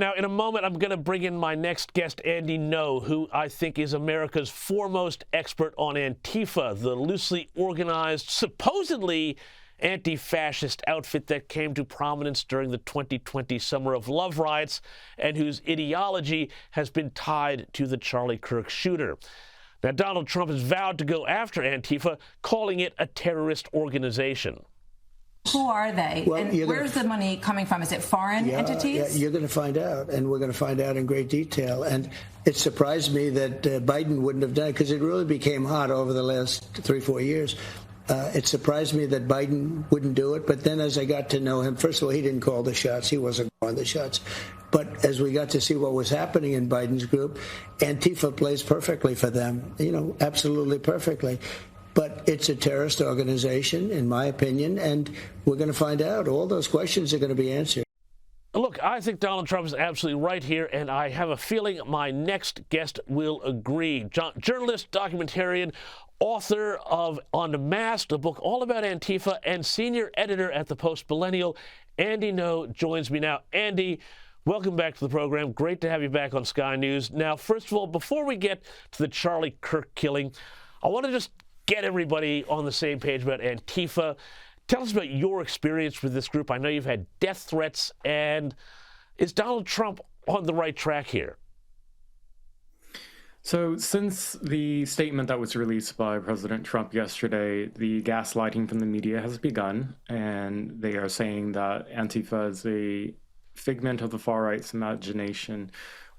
Now, in a moment, I'm going to bring in my next guest, Andy Ngo, who I think is America's foremost expert on Antifa, the loosely organized, supposedly anti-fascist outfit that came to prominence during the 2020 Summer of Love riots and whose ideology has been tied to the Charlie Kirk shooter. Now, Donald Trump has vowed to go after Antifa, calling it a terrorist organization. Who are they? Well, and where's the money coming from? Is it foreign entities? Yeah, you're going to find out, and we're going to find out in great detail. And it surprised me that Biden wouldn't have done it, because it really became hot over the last 3-4 years. It surprised me that Biden wouldn't do it. But then as I got to know him, first of all, he didn't call the shots. He wasn't calling the shots. But as we got to see what was happening in Biden's group, Antifa plays perfectly for them, absolutely perfectly. But it's a terrorist organization, in my opinion, and we're going to find out. All those questions are going to be answered. Look, I think Donald Trump is absolutely right here, and I have a feeling my next guest will agree. Journalist, documentarian, author of Unmasked, a book all about Antifa, and senior editor at the Post-Millennial, Andy Ngo joins me now. Andy, welcome back to the program. Great to have you back on Sky News. Now, first of all, before we get to the Charlie Kirk killing, I want to just get everybody on the same page about Antifa. Tell us about your experience with this group. I know you've had death threats, and is Donald Trump on the right track here? So since the statement that was released by President Trump yesterday, the gaslighting from the media has begun, and they are saying that Antifa is a figment of the far-right's imagination.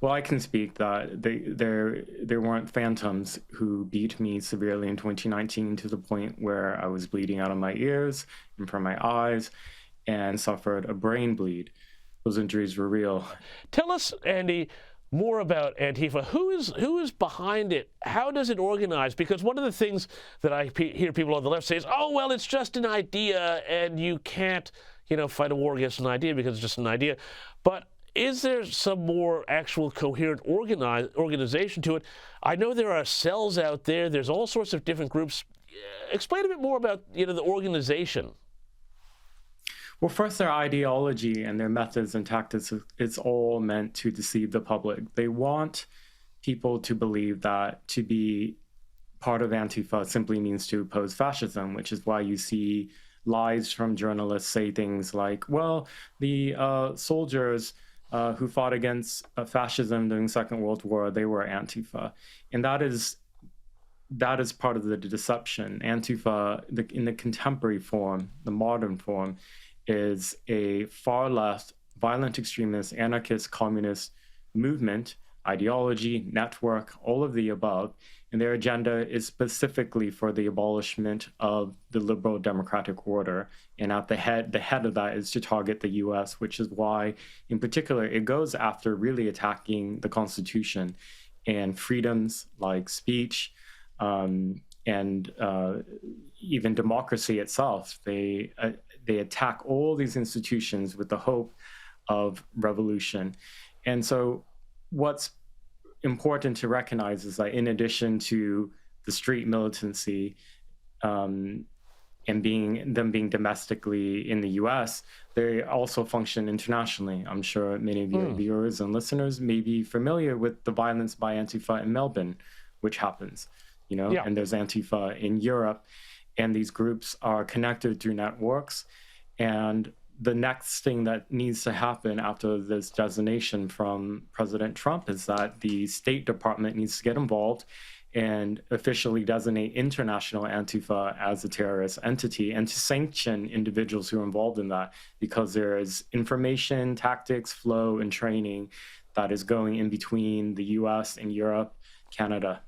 Well, I can speak that there weren't phantoms who beat me severely in 2019 to the point where I was bleeding out of my ears and from my eyes and suffered a brain bleed. Those injuries were real. Tell us, Andy, more about Antifa. Who is behind it? How does it organize? Because one of the things that I hear people on the left say is, oh, well, it's just an idea, and you can't, fight a war against an idea because it's just an idea. But is there some more actual coherent organization to it? I know there are cells out there. There's all sorts of different groups. Explain a bit more about, the organization. Well, first, their ideology and their methods and tactics, it's all meant to deceive the public. They want people to believe that to be part of Antifa simply means to oppose fascism, which is why you see lies from journalists say things like, well, the soldiers who fought against fascism during the Second World War, they were Antifa. And that is part of the deception. Antifa, in the contemporary form, the modern form, is a far-left, violent extremist, anarchist, communist movement, ideology, network, all of the above. And their agenda is specifically for the abolishment of the liberal democratic order. And at the head of that is to target the U.S., which is why, in particular, it goes after really attacking the Constitution and freedoms like speech and even democracy itself. They attack all these institutions with the hope of revolution. And so what's important to recognize is that in addition to the street militancy and being domestically in the U.S., they also function internationally. I'm sure many of your viewers and listeners may be familiar with the violence by Antifa in Melbourne, which happens, and there's Antifa in Europe, and these groups are connected through networks. And the next thing that needs to happen after this designation from President Trump is that the State Department needs to get involved and officially designate international Antifa as a terrorist entity and to sanction individuals who are involved in that, because there is information, tactics, flow, and training that is going in between the US and Europe, Canada.